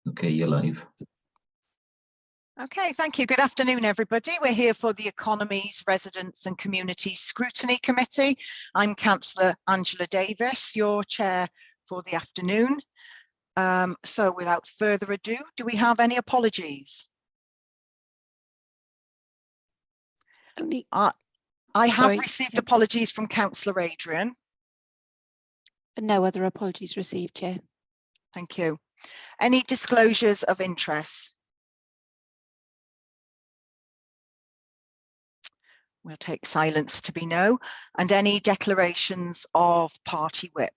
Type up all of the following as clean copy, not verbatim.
Okay, you're live. Okay, thank you. Good afternoon, everybody. We're here for the Economies, Residents and Community Scrutiny Committee. I'm Councillor Angela Davis, your chair for the afternoon. So without further ado, do we have any apologies? I have received apologies from Councillor Adrian. No other apologies received, Chair. Thank you. Any disclosures of interest? We'll take silence to be no. And any declarations of party whip?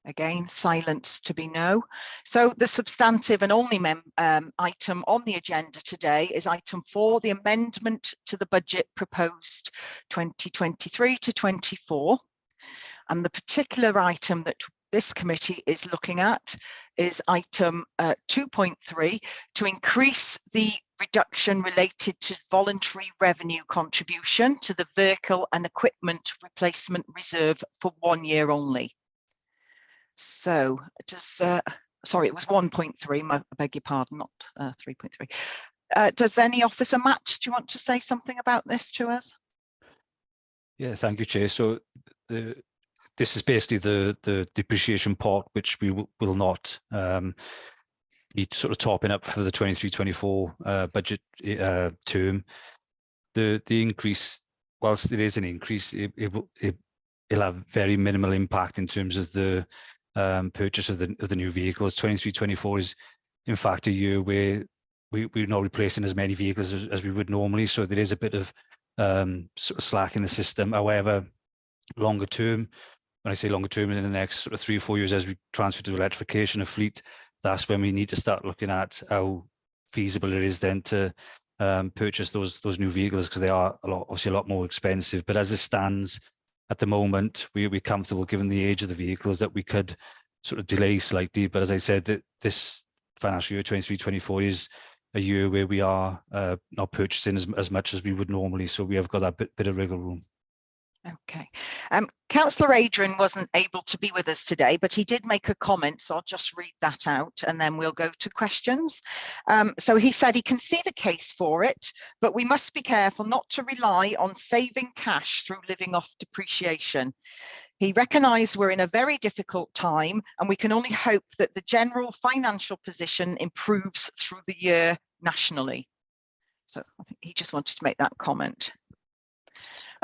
Again, silence to be no. So the substantive and only item on the agenda today is item 4, the amendment to the budget proposed 2023 to 24. And the particular item that this committee is looking at is item 2.3, to increase the reduction related to voluntary revenue contribution to the vehicle and equipment replacement reserve for 1 year only. So does, sorry, it was 1.3, I beg your pardon, not 3.3. Does any officer, Matt, do you want to say something about this to us? Yeah, thank you, Chair. So this is basically the depreciation part, which we will not need sort of topping up for the 23-24 budget term. The increase, whilst it is an increase, it'll have very minimal impact in terms of the purchase of the new vehicles. 23-24 is in fact a year where we're not replacing as many vehicles as we would normally, so there is a bit of sort of slack in the system. However, longer term, when I say longer term, in the next sort of 3 or 4 years, as we transfer to electrification of fleet, that's when we need to start looking at how feasible it is then to purchase those new vehicles, because they are obviously a lot more expensive. But as it stands at the moment, we're comfortable, given the age of the vehicles, that we could sort of delay slightly. But as I said, that this financial year 23-24 is a year where we are not purchasing as much as we would normally, so we have got that bit of wriggle room. Okay. Councillor Adrian wasn't able to be with us today, but he did make a comment, so I'll just read that out and then we'll go to questions. So he said he can see the case for it, but we must be careful not to rely on saving cash through living off depreciation. He recognised we're in a very difficult time and we can only hope that the general financial position improves through the year nationally. So I think he just wanted to make that comment.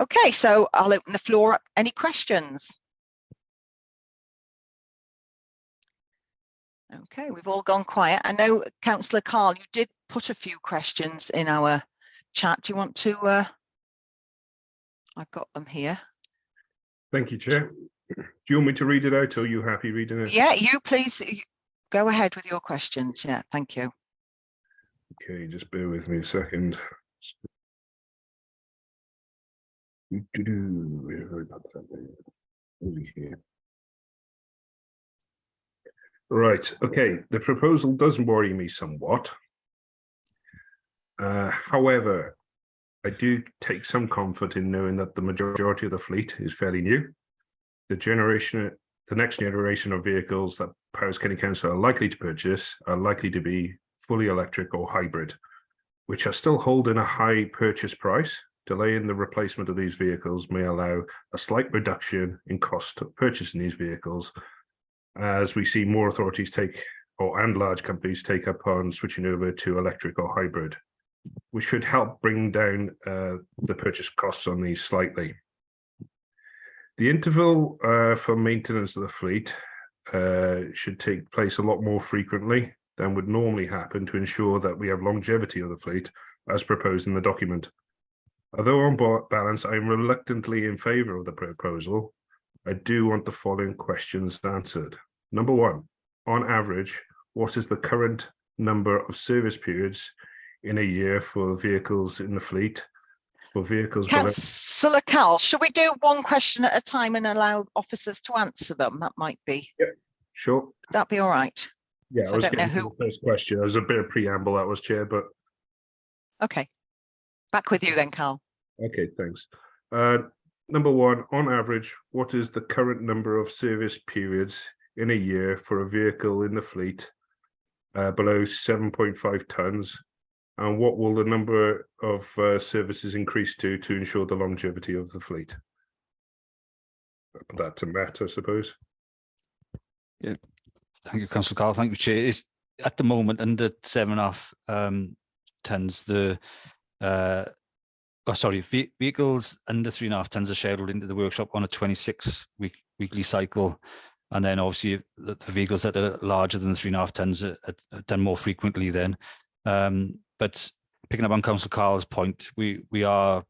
Okay, so I'll open the floor up. Any questions? Okay, we've all gone quiet. I know, Councillor Carl, you did put a few questions in our chat. Do you want to? I've got them here. Thank you, Chair. Do you want me to read it out, or are you happy reading it? Yeah, you please go ahead with your questions. Yeah, thank you. Okay, just bear with me a second. Right, okay, the proposal does worry me somewhat. However, I do take some comfort in knowing that the majority of the fleet is fairly new. The next generation of vehicles that Powys County Council are likely to purchase are likely to be fully electric or hybrid, which are still holding a high purchase price. Delaying the replacement of these vehicles may allow a slight reduction in cost of purchasing these vehicles, as we see more authorities and large companies take up on switching over to electric or hybrid, which should help bring down the purchase costs on these slightly. The interval for maintenance of the fleet should take place a lot more frequently than would normally happen to ensure that we have longevity of the fleet, as proposed in the document. Although on balance, I am reluctantly in favour of the proposal, I do want the following questions answered. Number 1, on average, what is the current number of service periods in a year for vehicles in the fleet? For vehicles, Councillor Cal, should we do one question at a time and allow officers to answer them? That might be. Yeah, sure. Would that be all right? Yeah, so I was don't know getting to the first question. There was a bit of preamble, that was, Chair, but. Okay. Back with you then, Carl. Okay, thanks. Number 1, on average, what is the current number of service periods in a year for a vehicle in the fleet below 7.5 tons? And what will the number of services increase to ensure the longevity of the fleet? Put that to Matt, I suppose. Yeah, thank you, Councillor Carl. Thank you, Chair. It's at the moment under 7.5 tons. Vehicles under 3.5 tons are scheduled into the workshop on a 26-weekly cycle, and then obviously the vehicles that are larger than 3.5 tons are done more frequently. Then, but picking up on Councillor Carl's point, we are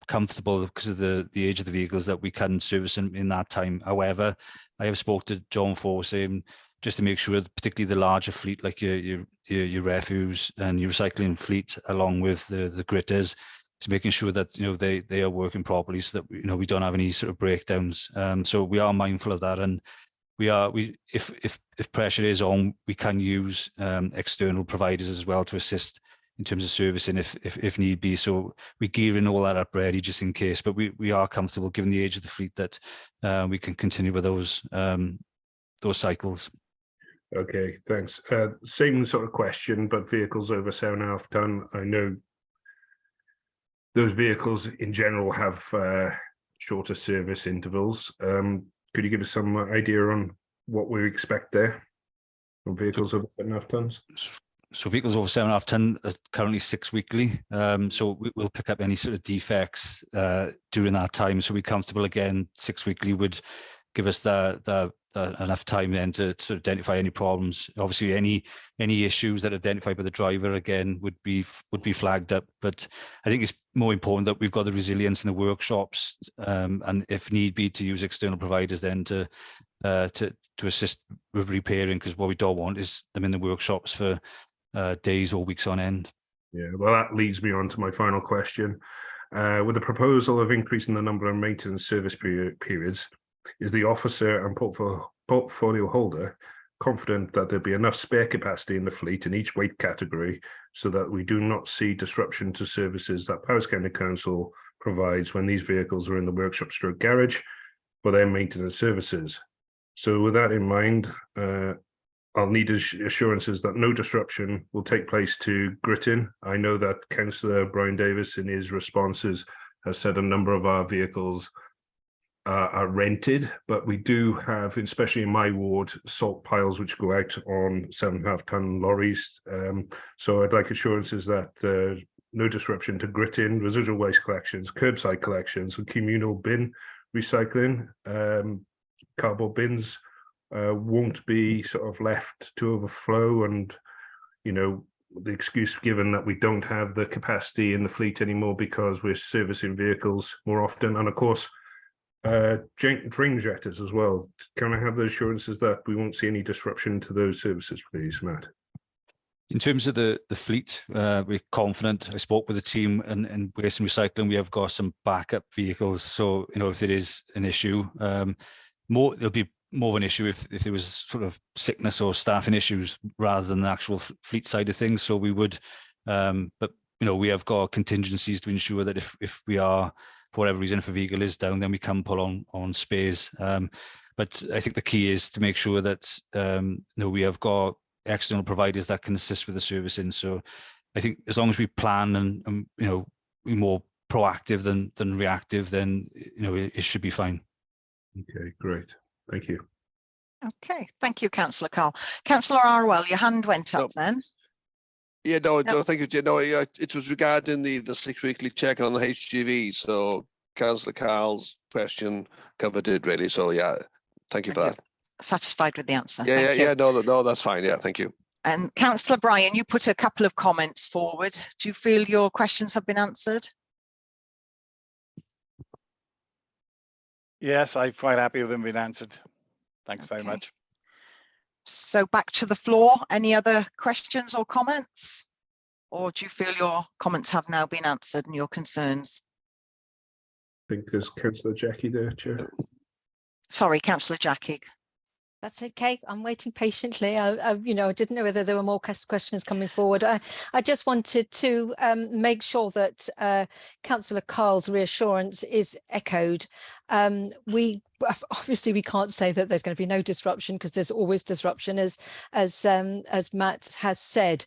comfortable because of the age of the vehicles that we can service in that time. However, I have spoke to John Forsey just to make sure, particularly the larger fleet, like your refuse and your recycling fleet, along with the gritters, to making sure that they are working properly, so that we don't have any sort of breakdowns. So we are mindful of that, and if pressure is on, we can use external providers as well to assist in terms of servicing if need be. So we're gearing all that up ready just in case, but we are comfortable, given the age of the fleet, that we can continue with those cycles. Okay, thanks. Same sort of question, but vehicles over 7.5 ton. I know those vehicles in general have shorter service intervals. Could you give us some idea on what we expect there on vehicles over 7.5 tons? So vehicles over 7.5 ton are currently 6 weekly. So we'll pick up any sort of defects during that time. So we're comfortable again. 6 weekly would give us the enough time then to identify any problems. Obviously, any issues that are identified by the driver again would be flagged up. But I think it's more important that we've got the resilience in the workshops, and if need be, to use external providers then to assist with repairing, because what we don't want is them in the workshops for days or weeks on end. Yeah, well, that leads me on to my final question. With the proposal of increasing the number of maintenance service periods, is the officer and portfolio holder confident that there'll be enough spare capacity in the fleet in each weight category so that we do not see disruption to services that Powys County Council provides when these vehicles are in the workshop stroke garage for their maintenance services? So with that in mind, I'll need assurances that no disruption will take place to gritting. I know that Councillor Brian Davis in his responses has said a number of our vehicles are rented, but we do have, especially in my ward, salt piles which go out on 7.5 ton lorries. So I'd like assurances that no disruption to gritting, residual waste collections, curbside collections, and communal bin recycling. Cardboard bins won't be sort of left to overflow, and the excuse given that we don't have the capacity in the fleet anymore because we're servicing vehicles more often, and of course drain jetters as well. Can I have the assurances that we won't see any disruption to those services, please, Matt? In terms of the fleet, we're confident. I spoke with the team in waste and recycling. We have got some backup vehicles, so if it is an issue, there'll be more of an issue if there was sort of sickness or staffing issues rather than the actual fleet side of things. So we would, but we have got contingencies to ensure that if we are, for whatever reason, if a vehicle is down, then we can pull on spares. But I think the key is to make sure that we have got external providers that can assist with the servicing. So I think as long as we plan and we're more proactive than reactive, then it should be fine. Okay, great. Thank you. Okay, thank you, Councillor Carl. Councillor Arwell, your hand went up then. Yeah, no, thank you. No, it was regarding the 6 weekly check on the HGV. So Councillor Carl's question covered it really. So yeah, thank you for that. Satisfied with the answer? Yeah. No, that's fine. Yeah, thank you. And Councillor Bryan, you put a couple of comments forward. Do you feel your questions have been answered? Yes, I'm quite happy with them being answered. Thanks very much. So back to the floor. Any other questions or comments? Or do you feel your comments have now been answered and your concerns? I think there's Councillor Jackie there, Chair. Sorry, Councillor Jackie. That's okay. I'm waiting patiently. I didn't know whether there were more questions coming forward. I just wanted to make sure that Councillor Carl's reassurance is echoed. We can't say that there's going to be no disruption, because there's always disruption, as Matt has said.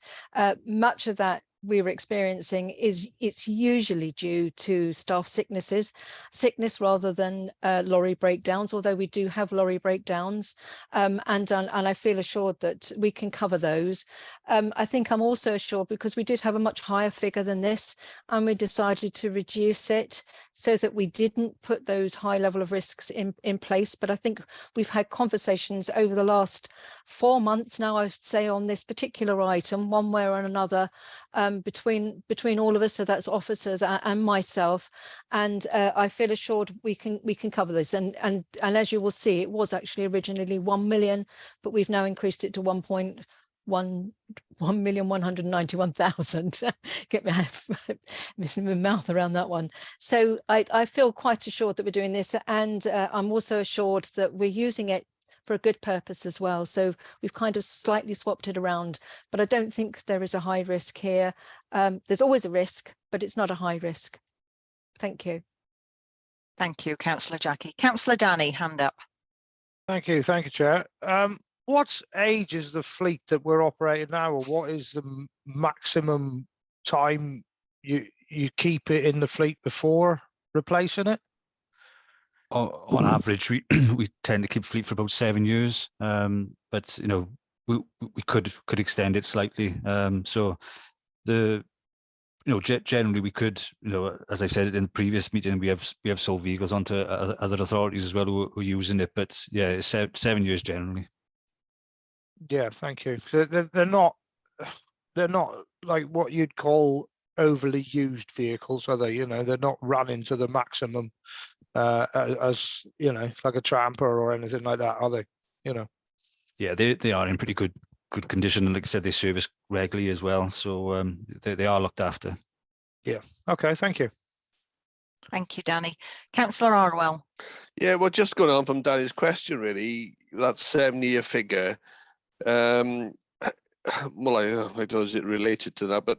Much of that we're experiencing it's usually due to staff sickness rather than lorry breakdowns, although we do have lorry breakdowns, and I feel assured that we can cover those. I think I'm also assured, because we did have a much higher figure than this, and we decided to reduce it so that we didn't put those high level of risks in place. But I think we've had conversations over the last 4 months now, I'd say, on this particular item, one way or another, between all of us, so that's officers and myself, and I feel assured we can cover this. And as you will see, it was actually originally 1 million, but we've now increased it to 1,191,000. Get my missing my mouth around that one. So I feel quite assured that we're doing this, and I'm also assured that we're using it for a good purpose as well. So we've kind of slightly swapped it around, but I don't think there is a high risk here. There's always a risk, but it's not a high risk. Thank you. Thank you, Councillor Jackie. Councillor Danny, hand up. Thank you, Chair. What age is the fleet that we're operating now, or what is the maximum time you keep it in the fleet before replacing it? On average, we tend to keep fleet for about 7 years, but we could extend it slightly. So generally we could, as I said in the previous meeting, we have sold vehicles onto other authorities as well who are using it. But yeah, it's 7 years generally. Yeah, thank you. So they're not like what you'd call overly used vehicles, are they? They're not running to the maximum as like a tramper or anything like that, are they? Yeah, they are in pretty good condition, and like I said, they service regularly as well, so they are looked after. Yeah. Okay. Thank you. Thank you, Danny. Councillor Arwell. Yeah, well, just going on from Danny's question, really, that 7-year figure. Well, I don't know, is it related to that? But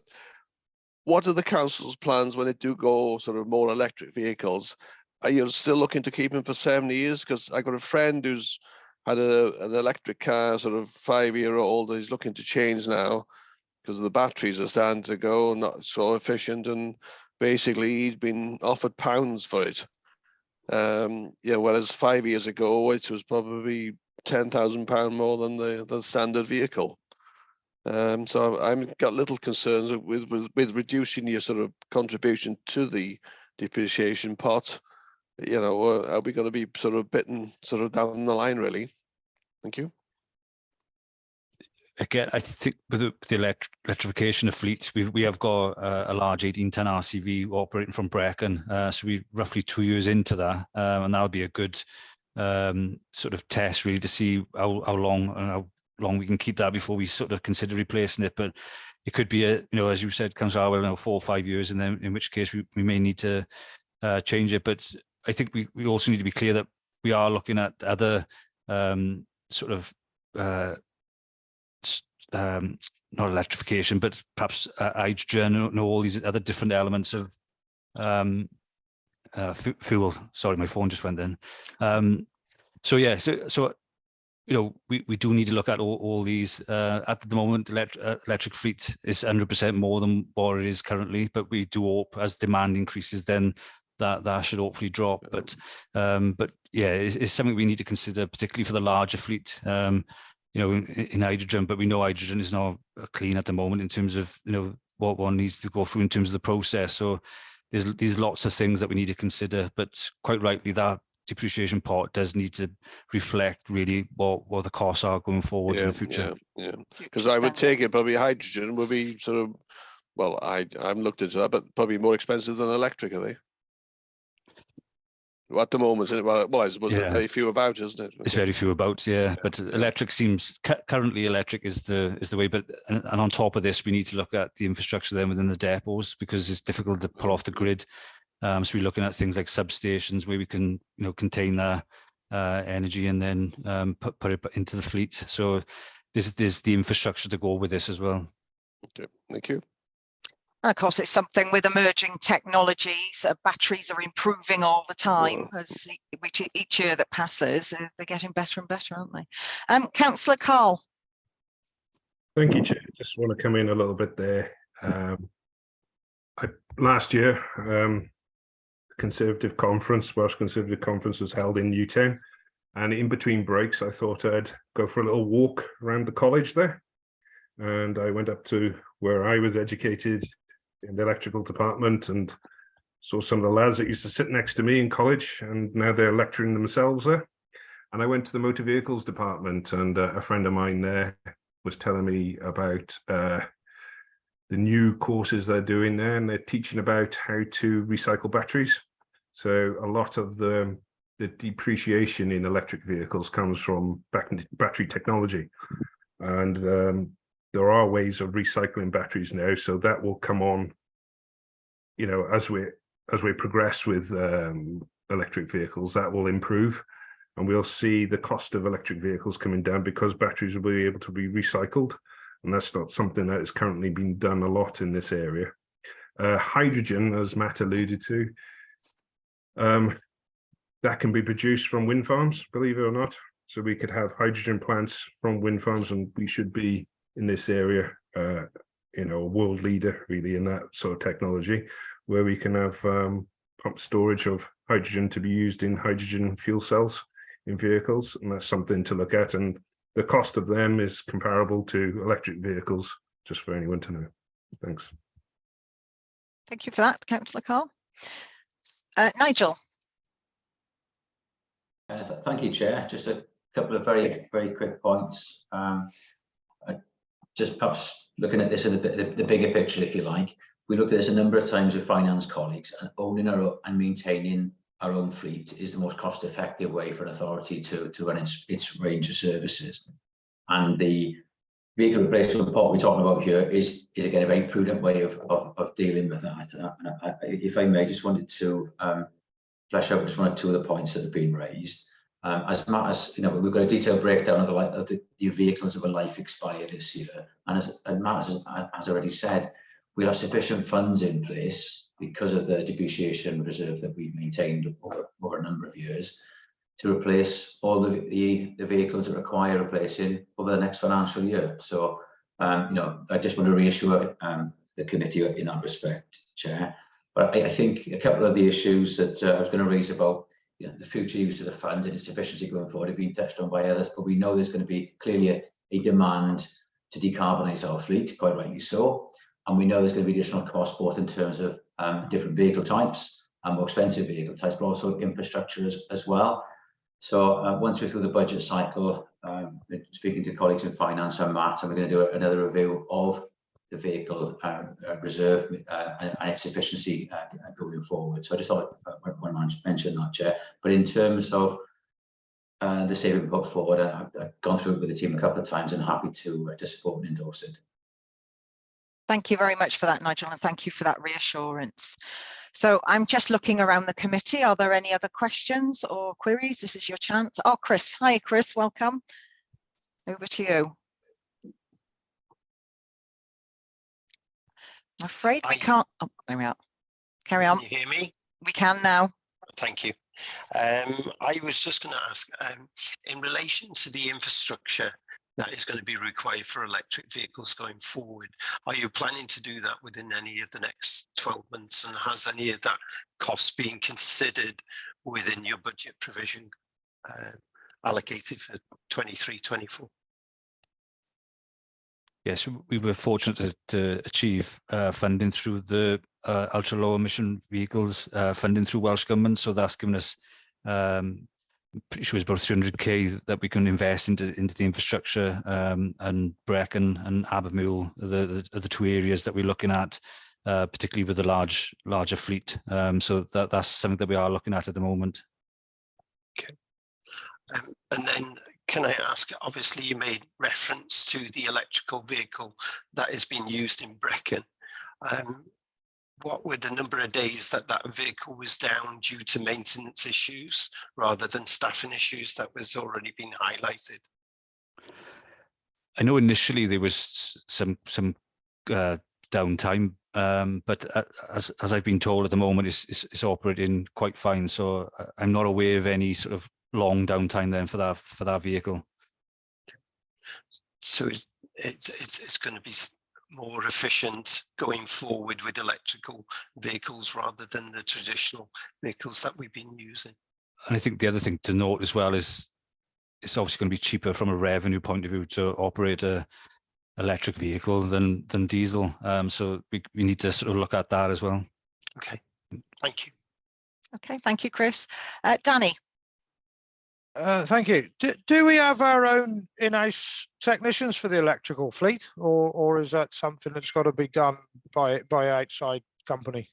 what are the council's plans when they do go sort of more electric vehicles? Are you still looking to keep them for 7 years? Because I got a friend who's had an electric car, sort of 5-year-old. He's looking to change now because the batteries are starting to go, not so efficient, and basically he's been offered pounds for it. Whereas 5 years ago it was probably £10,000 more than the standard vehicle. So I've got little concerns with reducing your sort of contribution to the depreciation pot. Are we going to be sort of bitten sort of down the line, really? Thank you. Again, I think with the electrification of fleets, we have got a large 18-ton RCV operating from Brecon, so we're roughly 2 years into that, and that'll be a good sort of test, really, to see how long we can keep that before we sort of consider replacing it. But it could be as you said, Councillor Arwell, 4 or 5 years, and then in which case we may need to change it. But I think we also need to be clear that we are looking at other sort of not electrification, but perhaps hydrogen, all these other different elements of fuel. Sorry, my phone just went in. So we do need to look at all these. At the moment, electric fleet is 100% more than what it is currently, but we do hope as demand increases, then that should hopefully drop. But yeah, it's something we need to consider, particularly for the larger fleet. In hydrogen, but we know hydrogen is not clean at the moment in terms of what one needs to go through in terms of the process. So there's lots of things that we need to consider, but quite rightly, that depreciation part does need to reflect really what the costs are going forward in the future. Yeah, because I would take it probably hydrogen would be sort of, well, I'm looked into that, but probably more expensive than electric, are they? At the moment, well, I suppose there's very few about, isn't it? It's very few about, yeah. But electric seems currently electric is the way. But and on top of this, we need to look at the infrastructure then within the depots, because it's difficult to pull off the grid. So we're looking at things like substations where we can contain the energy and then put it into the fleet. So there's the infrastructure to go with this as well. Okay, thank you. And of course, it's something with emerging technologies. Batteries are improving all the time as each year that passes. They're getting better and better, aren't they? Councillor Carl. Thank you, Chair. Just want to come in a little bit there. Last year, Conservative Conference, Welsh Conservative Conference, was held in Newtown, and in between breaks, I thought I'd go for a little walk around the college there. And I went up to where I was educated in the electrical department and saw some of the lads that used to sit next to me in college, and now they're lecturing themselves there. And I went to the motor vehicles department, and a friend of mine there was telling me about the new courses they're doing there, and they're teaching about how to recycle batteries. So a lot of the depreciation in electric vehicles comes from battery technology, and there are ways of recycling batteries now, so that will come on, you know, as we progress with electric vehicles, that will improve, and we'll see the cost of electric vehicles coming down because batteries will be able to be recycled, and that's not something that is currently being done a lot in this area. Hydrogen, as Matt alluded to, that can be produced from wind farms, believe it or not. So we could have hydrogen plants from wind farms, and we should be in this area, you know, a world leader really in that sort of technology, where we can have pump storage of hydrogen to be used in hydrogen fuel cells in vehicles, and that's something to look at. And the cost of them is comparable to electric vehicles, just for anyone to know. Thanks. Thank you for that, Councillor Carl. Nigel. Thank you, Chair. Just a couple of very quick points. Just perhaps looking at this in the bigger picture, if you like. We looked at this a number of times with finance colleagues, and owning and maintaining our own fleet is the most cost-effective way for an authority to run its range of services. And the vehicle replacement pot we're talking about here is again a very prudent way of dealing with that. If I may, just wanted to flesh out just one or two of the points that have been raised. As Matt has, you know, we've got a detailed breakdown of the vehicles that were life expire this year, and as Matt has already said, we have sufficient funds in place because of the depreciation reserve that we've maintained over a number of years to replace all the vehicles that require replacing over the next financial year. So, you know, I just want to reassure the committee in that respect, Chair. But I think a couple of the issues that I was going to raise about, you know, the future use of the funds and its efficiency going forward have been touched on by others, but we know there's going to be clearly a demand to decarbonise our fleet, quite rightly so. And we know there's going to be additional costs both in terms of different vehicle types and more expensive vehicle types, but also infrastructure as well. So once we're through the budget cycle, speaking to colleagues in finance and Matt, and we're going to do another review of the vehicle reserve and its efficiency going forward. So I just thought I want to mention that, Chair. But in terms of the saving put forward, I've gone through it with the team a couple of times and happy to support and endorse it. Thank you very much for that, Nigel, and thank you for that reassurance. So I'm just looking around the committee. Are there any other questions or queries? This is your chance. Oh, Chris. Hi, Chris. Welcome. Over to you. I'm afraid we can't. Oh, there we are. Carry on. Can you hear me? We can now. Thank you. I was just going to ask, in relation to the infrastructure that is going to be required for electric vehicles going forward, are you planning to do that within any of the next 12 months? And has any of that cost been considered within your budget provision allocated for 23-24? Yes, we were fortunate to achieve funding through the ultra low emission vehicles funding through Welsh Government. So that's given us, pretty sure it's about 300k that we can invest into the infrastructure, and Brecon and Abermule are the two areas that we're looking at, particularly with the larger fleet. So that's something that we are looking at the moment. Okay. And then can I ask, obviously you made reference to the electrical vehicle that is being used in Brecon. what were the number of days that that vehicle was down due to maintenance issues rather than staffing issues that was already been highlighted? I know initially there was some downtime, but as I've been told at the moment, it's operating quite fine. So I'm not aware of any sort of long downtime then for that vehicle. So it's going to be more efficient going forward with electrical vehicles rather than the traditional vehicles that we've been using. And I think the other thing to note as well is it's obviously going to be cheaper from a revenue point of view to operate a electric vehicle than diesel. So we need to sort of look at that as well. Okay, thank you. Okay, thank you, Chris. Danny. Thank you. Do we have our own in-house technicians for the electrical fleet, or is that something that's got to be done by outside company?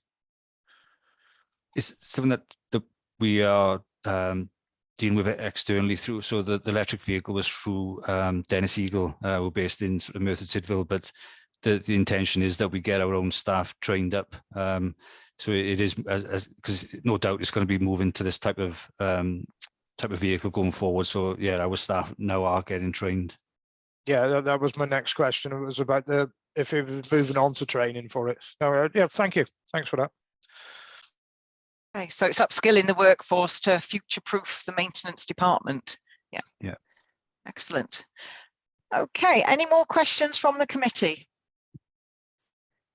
It's something that we are dealing with it externally through. So the electric vehicle was through Dennis Eagle, we're based in sort of Merthyr Tydfil, but the intention is that we get our own staff trained up. So it is because no doubt it's going to be moving to this type of vehicle going forward. So yeah, our staff now are getting trained. Yeah, that was my next question. It was about if it was moving on to training for it. So yeah, thank you. Thanks for that. Okay, so it's upskilling the workforce to future-proof the maintenance department. Yeah. Yeah. Excellent. Okay, any more questions from the committee?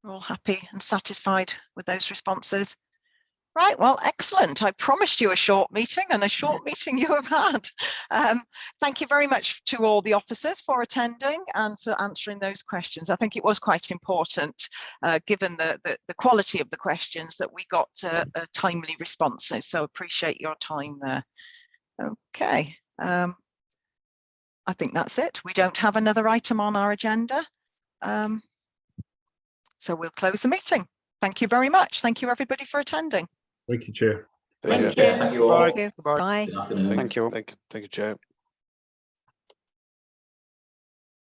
We're all happy and satisfied with those responses. Right, well, excellent. I promised you a short meeting, and a short meeting you have had. Thank you very much to all the officers for attending and for answering those questions. I think it was quite important, given the quality of the questions, that we got timely responses. So appreciate your time there. Okay, I think that's it. We don't have another item on our agenda. So we'll close the meeting. Thank you very much. Thank you, everybody, for attending. Thank you, Chair. Thank you. Thank you all. Thank you. Bye. Bye. Good afternoon. Thank you. Thank you, Chair.